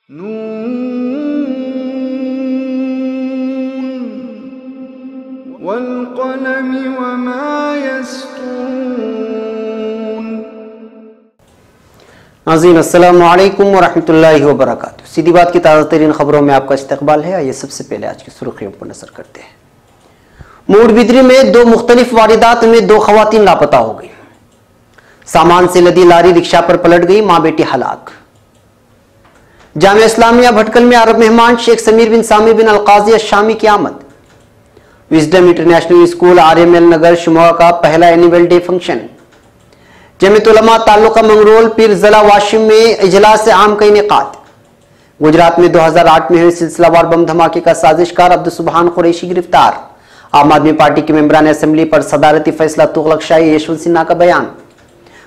नून वल्क़लमि वमा यस्तून। नाज़रीन अस्सलामु अलैकुम वरहमतुल्लाहि वबरकातुहू। सीधी बात की ताज़ा तरीन खबरों में आपका इस्तकबाल है। आइए सबसे पहले आज की सुर्खियों पर नजर करते हैं। मूडबिदरी में दो मुख्तलिफ वारदात में दो खवातीन लापता हो गई। सामान से लदी लारी रिक्शा पर पलट गई, मां बेटी हलाक। जामिया इस्लामिया भटकल में अरब मेहमान शेख समीर बिन सामी बिन अलकाजी अशामी की आमद। विजडम इंटरनेशनल स्कूल RML नगर शिमोगा का पहला annual day function. Jamiat Ulama ताल्लुका Mangrol पीर जिला वाशिम में इजलास आम का इनेकाद। गुजरात में 2008 में हुए सिलसिलावार बम धमाके का साजिशकार अब्दुल सुबहान कुरैशी गिरफ्तार। आम आदमी पार्टी के मेंबरान असेंबली पर सदारती फैसला तुगलकशाही यशवंत सिन्हा का बयान।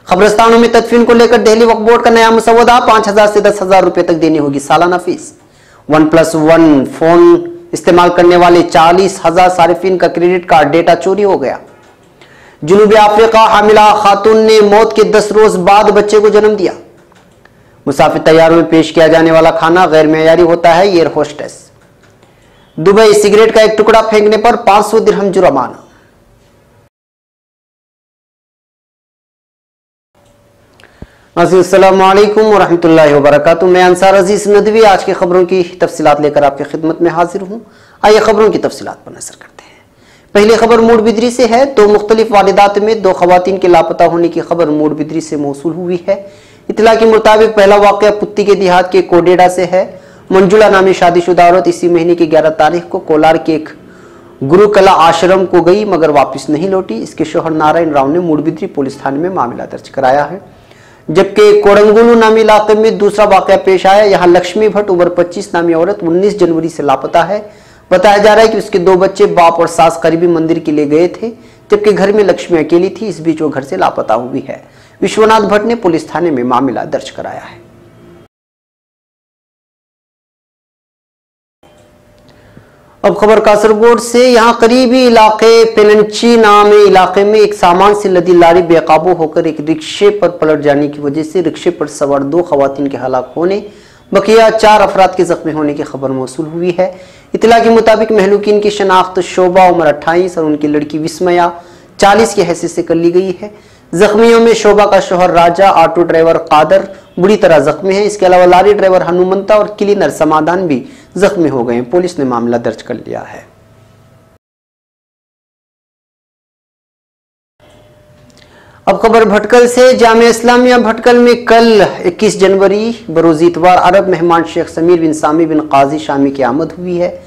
कब्रिस्तानों में तदफीन को लेकर दिल्ली वक्फ बोर्ड का नया मसौदा। 5,000 से 10,000 रुपए तक देनी होगी सालाना फीस। 1+1 फोन इस्तेमाल करने वाले 40,000 सारिफिन का क्रेडिट कार्ड डेटा चोरी हो गया। जनूबी अफ्रीका हामिला खातून ने मौत के 10 रोज बाद बच्चे को जन्म दिया। मुसाफिर तैयारों में पेश किया जाने वाला खाना गैर मेयारी होता है, एयर होस्टेस। दुबई सिगरेट का एक टुकड़ा फेंकने पर 500 दिरहम जुर्माना। अस्सलामु अलैकुम वरहमतुल्लाहि वबरकातुहू। मैं अंसार अजीज नदवी आज की खबरों की तफसीलात लेकर आपकी खिदमत में हाजिर हूँ। आइए खबरों की तफसीलात पर नजर करते हैं। पहली खबर मूडबिदरी से है। दो मुख्तलिफ वारदात में दो खवातीन के लापता होने की खबर मूडबिदरी से मौसूल हुई है। इतला के मुताबिक पहला वाकया पुत्ती के देहात के कोडेड़ा से है। मंजुला नामी शादीशुदा औरत इसी महीने की 11 तारीख को कोलार के एक गुरुकला आश्रम को गई मगर वापस नहीं लौटी। इसके शोहर नारायण राव ने मूडबिदरी पुलिस थाने में मामला दर्ज कराया है। जबकि कोडंगुलू नामी इलाके में दूसरा वाकया पेश आया। यहाँ लक्ष्मी भट्ट उम्र 25 नामी औरत 19 जनवरी से लापता है। बताया जा रहा है कि उसके दो बच्चे बाप और सास करीबी मंदिर के लिए गए थे, जबकि घर में लक्ष्मी अकेली थी। इस बीच वो घर से लापता हुई है। विश्वनाथ भट्ट ने पुलिस थाने में मामला दर्ज कराया है। अब खबर कासरगोड से। यहाँ करीबी इलाके पेलंची नामी इलाके में एक सामान से लदी लारी बेकाबू होकर एक रिक्शे पर पलट जाने की वजह से रिक्शे पर सवार दो खवातीन के हलाक होने, बकिया 4 अफराद के जख्मी होने की खबर मौसूल हुई है। इतला के मुताबिक महलूकिन की शनाख्त शोभा उम्र 28 और उनकी लड़की विस्मया 40 की हैसियत से कर ली गई है। जख्मियों में शोभा का शोहर राजा, ऑटो ड्राइवर कादर बुरी तरह जख्मी है। इसके अलावा लारी ड्राइवर हनुमंता और क्लीनर समाधान भी जख्मी हो गए। पुलिस ने मामला दर्ज कर लिया है। अब खबर भटकल से। जामिया इस्लामिया भटकल में कल 21 जनवरी बरोज इतवार अरब मेहमान शेख समीर बिन सामी बिन काजी शामी की आमद हुई है,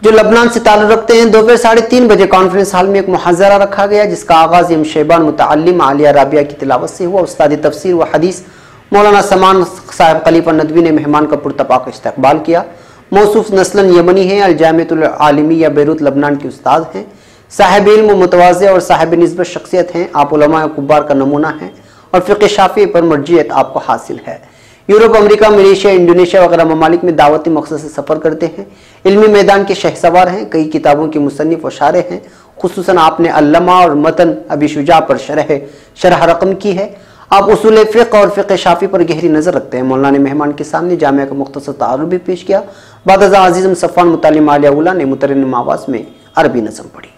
जो लबनान से ताल्लुक रखते हैं। दोपहर 3:30 बजे कॉन्फ्रेंस हॉल में एक मुहाज़रा रखा गया, जिसका आगाज इम शैबान मुतअल्लिम आलिया राबिया की तिलावत से हुआ। उस्ताद तफसीर व हदीस मौलाना समान साहब खलीफा नदवी ने मेहमान का पुरतपाक इस्तकबाल किया। मौसूफ नस्लन यमनी हैं। अल-जामियतुल आलिमिया बैरूत लबनान के उस्ताद हैं। साहिब इल्म मुतवाज़े और साहिब निस्बत शख्सियत हैं। आप उलमा कुब्बार का नमूना हैं और फ़िक़्ह शाफ़ी पर मर्जियत आपको हासिल है। यूरोप, अमेरिका, मलेशिया, इंडोनेशिया वगैरह ममालिक में दावती मकसद से सफ़र करते हैं। इल्मी मैदान के शहसवार हैं। कई किताबों के मुसन्निफ़ व शारे हैं। खुसूसन आपने अल्लमा और मतन अबी शुजा पर शरह रकम की है। आप उसूल फ़िक़्ह और फ़िक़्ह शाफ़ी पर गहरी नज़र रखते हैं। मौलाना ने मेहमान के सामने जामिया का मुख्तसर तारुफ भी पेश किया। बादज़ा अज़ीज़ सफ़ान मुतालिम आलिया उला ने मुतरन्निम आवाज़ में अरबी नज़म पढ़ी।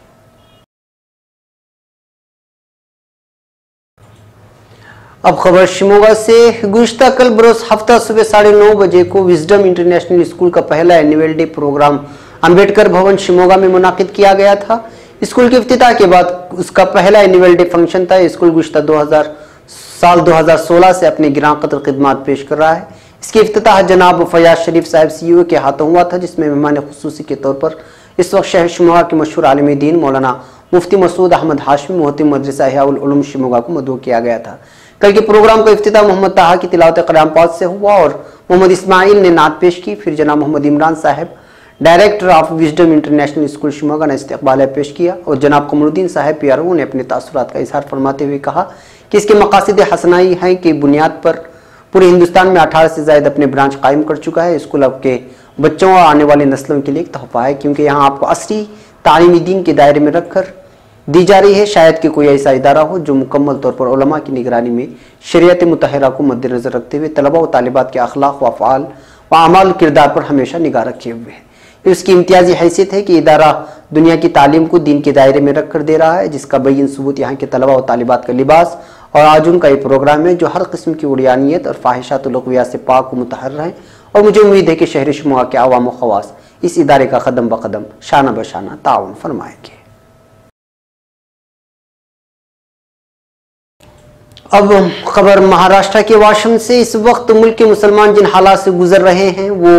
अब खबर शिमोगा से। गुज़िश्ता कल बरोज़ हफ्ता सुबह 9:30 बजे को विजडम इंटरनेशनल स्कूल का पहला एनुअल डे प्रोग्राम अम्बेडकर भवन शिमोगा में मुनाकिद किया गया था। स्कूल के इफ्तिताह के बाद उसका पहला एनुअल डे फंक्शन था। स्कूल गुज़िश्ता 2016 से अपनी गिरां कदर खिदमात पेश कर रहा है। इसकी इफ्तिताह जनाब फयाज शरीफ साहब CEO के हाथों हुआ था, जिसमें मेहमान खुसूसी के तौर पर इस वक्त शहर शिमोगा के मशहूर आलिम दीन मौलाना मुफ्ती मसूद अहमद हाशमी मोहतिम मदरसा इहयाउल उलूम शिमोगा को मदऊ किया गया था। कल के प्रोग्राम का इफ्तिताह मोहम्मद ताहा की तिलावत कलाम पाक से हुआ और मोहम्मद इस्माइल ने नात पेश की। फिर जनाब मोहम्मद इमरान साहब director of wisdom international school Shimoga ने इस्तकबाल पेश किया और जनाब कमरुद्दीन साहब PRO ने अपने तासुरात का इजहार फरमाते हुए कहा कि इसके मकासद हसनाई हैं कि बुनियाद पर पूरे हिंदुस्तान में 18 से ज़ायद अपने ब्रांच कायम कर चुका है। स्कूल आपके बच्चों और आने वाले नस्लों के लिए एक तोहफा है, क्योंकि यहाँ आपको असली तालीमी दीन के दायरे में रखकर दी जा रही है। शायद कि कोई ऐसा इदारा हो जो मुकम्मल तौर पर उलमा की निगरानी में शरीयत मुतहरा को मद्देनजर रखते हुए तलबा व तालिबात के अखलाक व अफ़आल व अमाल किरदार पर हमेशा निगाह रखे हुए है। ये उसकी इम्तियाजी हैसियत है कि इदारा दुनिया की तालीम को दीन के दायरे में रख कर दे रहा है, जिसका बय्यन सबूत यहाँ के तलबा और तालिबात का लिबास और आज उनका ये प्रोग्राम है जो हर किस्म की उड़ियानियत और फाहिशात और लग़वियात से पाक व मुतहर्र है। और मुझे उम्मीद है कि शहर शुमा के आवाम व खवास इस इदारे का कदम ब कदम शाना बशाना ताउन फरमाएंगे। अब खबर महाराष्ट्र के वाशिम से। इस वक्त मुल्क के मुसलमान जिन हालात से गुजर रहे हैं वो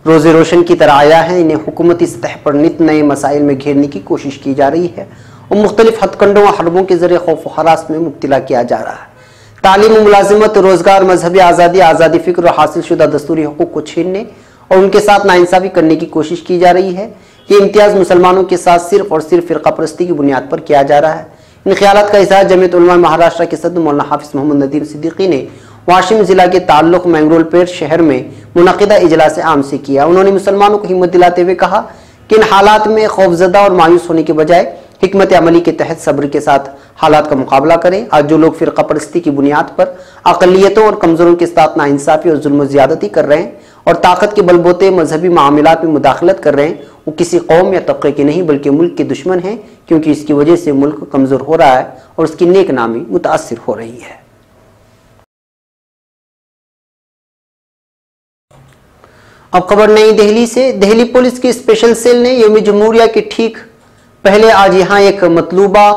रोज़े रोशन की तरह आया है। इन्हें हुकूमती सतह पर नित नए मसाइल में घेरने की कोशिश की जा रही है और मुख्तलिफ हथकंडों और हरबों के जरिए खौफ हरास में मुब्तला किया जा रहा है। तालीम, मुलाजिमत, रोजगार, मजहबी आज़ादी, आज़ादी फ़िक्र और हासिल शुदा दस्तूरी हकूक़ को छीनने और उनके साथ नाइंसाफ़ी करने की कोशिश की जा रही है। ये इम्तियाज़ मुसलमानों के साथ सिर्फ और सिर्फ फ़िरक़ा परस्ती की बुनियाद पर किया जा रहा है। इन ख्यालात का इज़हार जमीयत उलमा महाराष्ट्र के सदर मौलाना हाफिज़ मोहम्मद नदीम सिद्दीकी ने वाशिम जिला के ताल्लुक मैंगरोलपेट शहर में मुनक़िदा इजलास आम से किया। उन्होंने मुसलमानों को हिम्मत दिलाते हुए कहा कि इन हालात में खौफजदा और मायूस होने के बजाय हिकमत अमली के तहत सब्र के साथ हालात का मुकाबला करें। आज जो लोग फ़िरक़ा परस्ती की बुनियाद पर अक़लियतों और कमज़ोरों के साथ नाइंसाफ़ी और जुल्म ज़्यादती कर रहे हैं और ताकत के बलबूते मजहबी मामलात में मुदाखलत कर रहे हैं, वो किसी कौम या तबके के नहीं बल्कि मुल्क के दुश्मन हैं, क्योंकि इसकी वजह से मुल्क कमज़ोर हो रहा है और उसकी नेक नामी मुतासिर हो रही है। अब खबर नई दिल्ली से। दिल्ली पुलिस की स्पेशल सेल ने यौम जमहूरिया के ठीक पहले आज यहाँ एक मतलूबा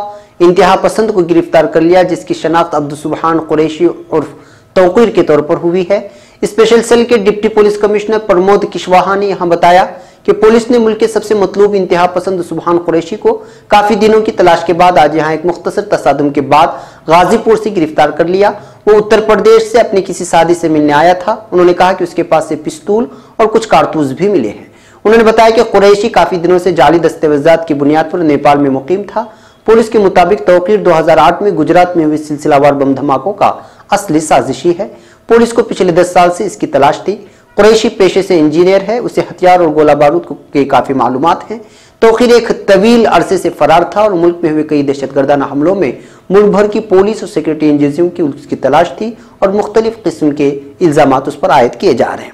इंतहा पसंद को गिरफ्तार कर लिया, जिसकी शनाख्त अब्दुल सुबहान कुरैशी उर्फ तौकीर के तौर पर हुई है। स्पेशल सेल के deputy police commissioner Pramod Kushwaha ने यहाँ बताया कि पुलिस ने मुल्क के सबसे मतलूब इंतहा पसंद सुबहान कुरैशी को काफी दिनों की तलाश के बाद आज यहाँ एक मुख्तसर तसादुम के बाद गाजीपुर से गिरफ्तार कर लिया। वो उत्तर प्रदेश से अपनी किसी साथी से मिलने आया था। उन्होंने कहा कि उसके पास से पिस्तूल और कुछ कारतूस भी मिले हैं। उन्होंने बताया कि कुरैशी काफी दिनों से जाली दस्तावेजात की बुनियाद पर नेपाल में मुकीम था। पुलिस के मुताबिक तौकीर 2008 में गुजरात में हुए सिलसिलावार बम धमाकों का असली साजिशी है। पुलिस को पिछले 10 साल से इसकी तलाश थी। कुरैशी पेशे से इंजीनियर है, उसे हथियार और गोला बारूद के काफी मालूमात हैं। तौकीर एक तवील अरसे से फरार था और मुल्क में हुए कई दहशतगर्दाना हमलों में मुल्क भर की पुलिस और सिक्योरिटी एजेंसियों की उसकी तलाश थी और मुख्तलिफ किस्म के इल्जामात उस पर आयद किए जा रहे हैं।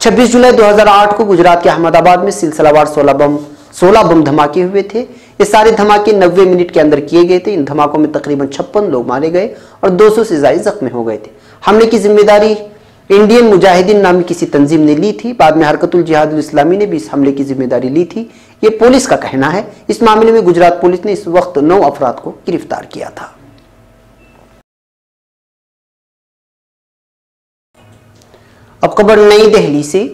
26 जुलाई 2008 को गुजरात के अहमदाबाद में सिलसिलावार 16 बम धमाके हुए थे। ये सारे धमाके 90 मिनट के अंदर किए गए थे। इन धमाकों में तकरीबन 56 लोग मारे गए और 200 से ज्यादा जख्मी हो गए थे। हमले की जिम्मेदारी इंडियन मुजाहिदीन नामी किसी तंजीम ने ली थी। बाद में हरकतुल जिहादुल इस्लामी ने भी इस हमले की जिम्मेदारी ली थी, ये पुलिस का कहना है। इस मामले में गुजरात पुलिस ने इस वक्त 9 अफराद को गिरफ्तार किया था। अब खबर नई दिल्ली से।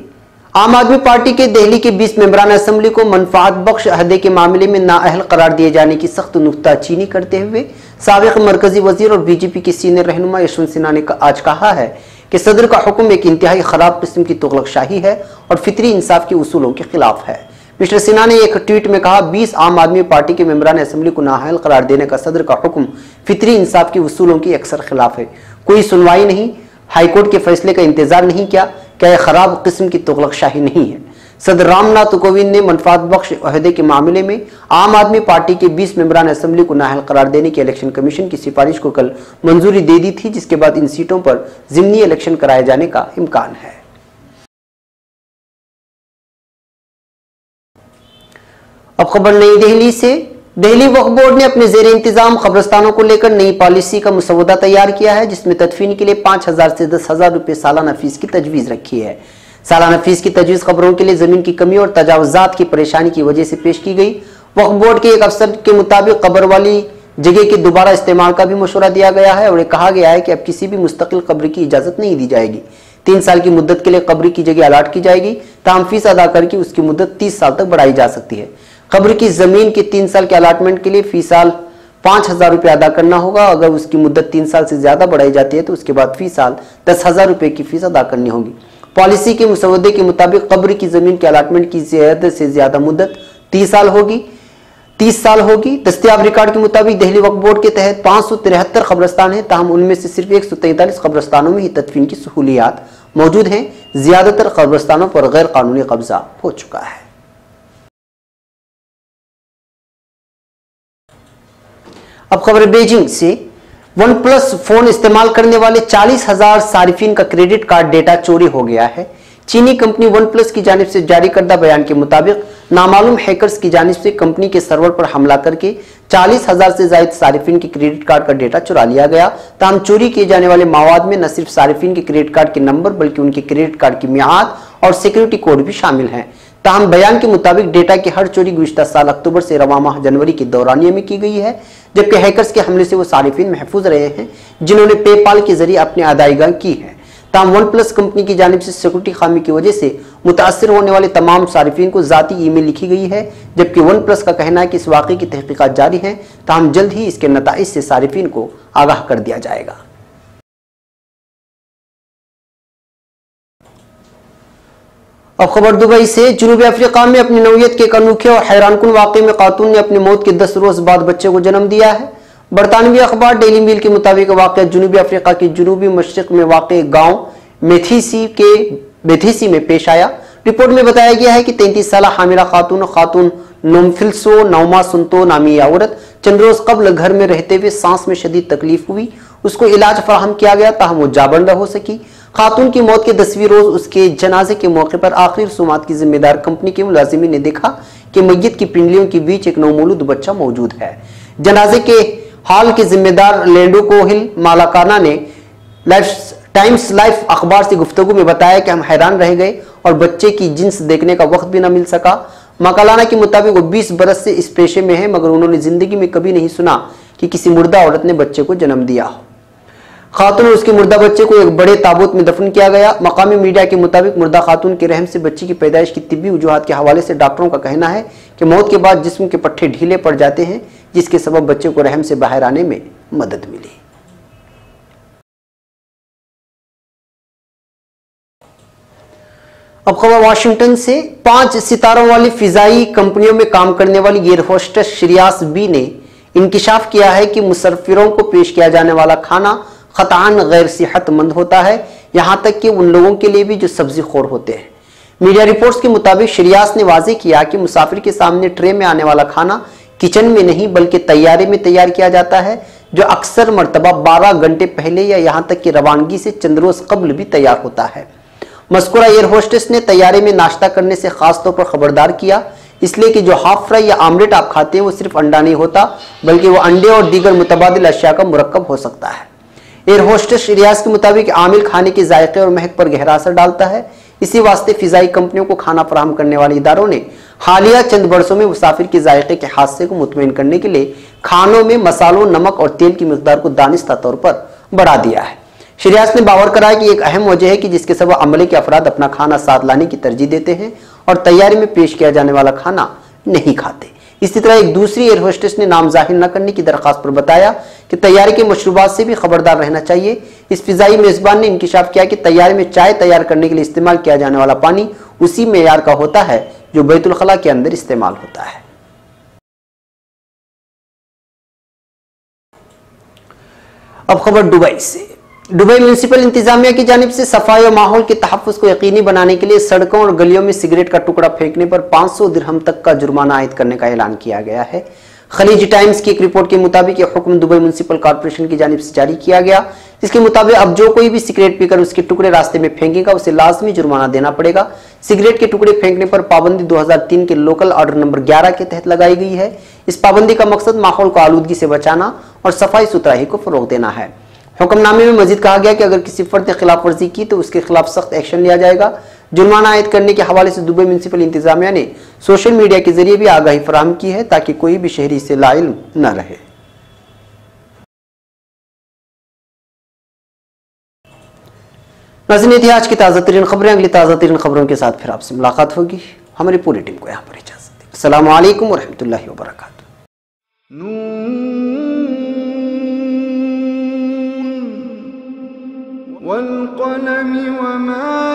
आम आदमी पार्टी के दिल्ली के 20 मेंबरान असेंबली को मनफात बख्श अहदे के मामले में नाअहल करार दिए जाने की सख्त नुक्ताचीनी करते हुए साबिक मरकजी वजीर और बीजेपी के सीनियर रहनुमा यशवंत सिन्हा ने आज कहा है कि सदर का हुक्म एक इंतहाई खराब किस्म की तुगलकशाही है और फितरी इंसाफ के उसूलों के खिलाफ है। मिस्टर सिन्हा ने एक ट्वीट में कहा, 20 आम आदमी पार्टी के मेंबरान असेंबली को नाअहल करार देने का सदर का हुक्म फितरी इंसाफ के उसूलों के अक्सर खिलाफ है। कोई सुनवाई नहीं, हाईकोर्ट के फैसले का इंतजार नहीं किया। क्या यह खराब किस्म की तुगलकशाही नहीं है? सदर रामनाथ कोविंद ने मनफात बख्श अहदे के मामले में आम आदमी पार्टी के 20 मेंबरान असेंबली को नाअहल करार देने की इलेक्शन कमीशन की सिफारिश को कल मंजूरी दे दी थी, जिसके बाद इन सीटों पर जिमनी इलेक्शन कराए जाने का इम्कान है। अब खबर नई दिल्ली से। दिल्ली वक्फ बोर्ड ने अपने जेर इंतजाम कब्रिस्तानों को लेकर नई पॉलिसी का मसौदा तैयार किया है, जिसमें तदफीन के लिए 5000 से 10,000 रुपए सालाना फीस की तजवीज रखी है। सालाना फीस की तजवीज खबरों के लिए जमीन की कमी और तजावुजात की परेशानी की वजह से पेश की गई। वक्फ बोर्ड के एक अफसर के मुताबिक कब्र वाली जगह के दोबारा इस्तेमाल का भी मशवरा दिया गया है और ये कहा गया है कि अब किसी भी मुस्तकिल कब्र की इजाजत नहीं दी जाएगी। 3 साल की मुद्दत के लिए कब्र की जगह अलाट की जाएगी, ताहम फीस अदा करके उसकी मुद्दत 30 साल तक बढ़ाई जा सकती है। कब्र की जमीन के 3 साल के अलाटमेंट के लिए फी साल 5,000 रुपये अदा करना होगा। अगर उसकी मुद्दत 3 साल से ज्यादा बढ़ाई जाती है तो उसके बाद फी साल 10,000 रुपये की फीस अदा करनी होगी। पॉलिसी के मसौदे के मुताबिक कब्र की जमीन के अलाटमेंट की ज्यादा से ज्यादा मुद्दत 30 साल होगी। दस्तियाब रिकॉर्ड के मुताबिक दिल्ली वक्फ बोर्ड के तहत 573 कब्रिस्तान हैं, ताहम उनमें से सिर्फ 143 कब्रिस्तानों में ही तदफीन की सहूलियात मौजूद हैं। ज्यादातर कब्रिस्तानों पर गैर कानूनी कब्जा हो चुका है। अब खबर बीजिंग से। OnePlus फोन इस्तेमाल करने वाले 40,000 सारिफिन का क्रेडिट कार्ड डेटा चोरी हो गया है। चीनी कंपनी वन प्लस की जानिब से जारी करदा बयान के मुताबिक नामालूम हैकर्स की जानिब से कंपनी के सर्वर पर हमला करके 40,000 से ज्यादा सारिफिन के क्रेडिट कार्ड का डेटा चुरा लिया गया। ताहम चोरी किए जाने वाले मवाद में न सिर्फ सारिफिन के क्रेडिट कार्ड के नंबर बल्कि उनके क्रेडिट कार्ड की मियाद और सिक्योरिटी कोड भी शामिल हैं। ताहम बयान के मुताबिक डेटा की हर चोरी गुज़िश्ता साल अक्टूबर से रवां माह जनवरी के दौरानिये में की गई है, जबकि हैकर्स के हमले से वो सारिफिन महफूज रहे हैं जिन्होंने पेपाल के जरिए अपनी अदायगी की है। ताहम वन प्लस कंपनी की जानिब से सिक्योरिटी खामी की वजह से मुतासर होने वाले तमाम सारिफिन को जाती ईमेल लिखी गई है, जबकि वन प्लस का कहना है कि इस वाक़े की तहकीकात जारी हैं। ताहम जल्द ही इसके नताइज से सारिफिन को आगाह कर दिया जाएगा। अब खबर दुबई से। जनूबी अफ्रीका में अपनी नौयत के एक अनोखे और हैरानकुन वाक़े में खातून ने अपनी मौत के 10 रोज बाद बच्चे को जन्म दिया है। बरतानवी अखबार डेली मेल के मुताबिक वाक़या जनूबी अफ्रीका के जनूबी मशरिक में वाक़े गांव मेथीसी में पेश आया। रिपोर्ट में बताया गया है कि 33 साल हामिला खातून नोमफिल्सो नौमा सुनतो नामी औरत चंद रोज कबल घर में रहते हुए सांस में शदीद तकलीफ हुई, उसको इलाज फराहम किया गया ताहम वो जाबंदा हो सकी। खातून की मौत के 10वीं रोज उसके जनाजे के मौके पर आखिरी रसूमात की जिम्मेदार कंपनी के मुलाजिमीन ने देखा कि मैयत की पिंडलियों के बीच एक नौमौलूद बच्चा मौजूद है। जनाजे के हाल के जिम्मेदार लैंडो कोहिल मालाकाना ने टाइम्स लाइफ अखबार से गुफ्तगू में बताया कि हम हैरान रह गए और बच्चे की जिन्स देखने का वक्त भी न मिल सका। मकालाना के मुताबिक वो 20 बरस से इस पेशे में है, मगर उन्होंने जिंदगी में कभी नहीं सुना कि किसी मुर्दा औरत ने बच्चे को जन्म दिया हो। खातून और उसके मुर्दा बच्चे को एक बड़े ताबूत में दफन किया गया। मकामी मीडिया के मुताबिक मुर्दा खातून के रहम से बच्ची की पैदाइश की तिब्बी वजूहात के हवाले से डॉक्टरों का कहना है कि मौत के बाद जिस्म के पट्टे ढीले पड़ जाते हैं, जिसके सबब बच्चे को रहम से बाहर आने में मदद मिली। अब खबर वाशिंगटन से। 5 सितारों वाली फिजाई कंपनियों में काम करने वाली एयर होस्टेस श्रियास बी ने इंकिशाफ किया है कि मुसाफिरों को पेश किया जाने वाला खाना क़तअन गैर सेहतमंद होता है, यहां तक कि उन लोगों के लिए भी जो सब्जी खोर होते हैं। मीडिया रिपोर्ट्स के मुताबिक श्रियास ने वाज़ेह किया कि मुसाफिर के सामने ट्रे में आने वाला खाना किचन में नहीं बल्कि तैयारे में तैयार किया जाता है, जो अक्सर मरतबा 12 घंटे पहले या यहां तक कि रवानगी से चंद रोज कबल भी तैयार होता है। मज़कूरा एयर होस्टेस ने तैयारे में नाश्ता करने से खास तौर पर खबरदार किया, इसलिए कि जो हाफ फ्राई या आमलेट आप खाते हैं वो सिर्फ अंडा नहीं होता बल्कि वो अंडे और दीगर मुतबादिल अशिया का मुरक्कब हो सकता है। एयर होस्टेस रियाज के मुताबिक आमिल खाने के जायके और महक पर गहरा असर डालता है। इसी वास्ते फिजाई कंपनियों को खाना फराहम करने वाले इदारों ने हालिया चंद बरसों में मुसाफिर के जायके के हादसे को मुतमईन करने के लिए खानों में मसालों, नमक और तेल की मिकदार को दानिस्ता तौर पर बढ़ा दिया है। श्रियास ने बावर कराया कि एक अहम वजह है कि जिसके सबब अमले के अफराद अपना खाना साथ लाने की तरजीह देते हैं और तैयारी में पेश किया जाने वाला खाना नहीं खाते। इसी तरह एक दूसरी एयर होस्टेस ने नाम जाहिर न करने की दरखास्त पर बताया कि तैयारी के मशरूबात से भी खबरदार रहना चाहिए। इस फिजाई मेजबान ने इंकिशाफ किया कि तैयारी में चाय तैयार करने के लिए इस्तेमाल किया जाने वाला पानी उसी मेयार का होता है जो बैतुल खला के अंदर इस्तेमाल होता है। अब खबर दुबई से। दुबई म्यूनिसिपल इंतजामिया की जानिब से सफाई और माहौल के तहफ़्फ़ुज़ को यकीनी बनाने के लिए सड़कों और गलियों में सिगरेट का टुकड़ा फेंकने पर 500 दिरहम तक का जुर्माना आयद करने का ऐलान किया गया है। खलीज टाइम्स की एक रिपोर्ट के मुताबिक यह हुक्म दुबई म्यूनिसिपल कॉर्पोरेशन की जानिब से जारी किया गया, जिसके मुताबिक अब जो कोई भी सिगरेट पीकर उसके टुकड़े रास्ते में फेंकेगा उसे लाजमी जुर्माना देना पड़ेगा। सिगरेट के टुकड़े फेंकने पर पाबंदी 2003 के लोकल ऑर्डर नंबर 11 के तहत लगाई गई है। इस पाबंदी का मकसद माहौल को आलूदगी से बचाना और सफाई सुथराई को फरोग देना है। हुक्मनामे में मजीद कहा गया कि अगर किसी फर्द ने खिलाफ वर्जी की तो उसके खिलाफ सख्त एक्शन लिया जाएगा। जुर्माना आयद करने के हवाले से दुबई म्यूनिसिपल इंतजामिया ने सोशल मीडिया के जरिए भी आगाही फराहम की है ताकि कोई भी शहरी इससे लाइल्म न रहे। नाज़रीन, ये थी आज की ताज़ा तरीन खबरें। अगली ताज़ा तरीन खबरों के साथ फिर आपसे मुलाकात होगी। हमारी पूरी टीम को यहाँ पर इजाज़त दें। अस्सलाम वालेकुम व रहमतुल्लाहि व बरकातुहू। वल क़लम वमा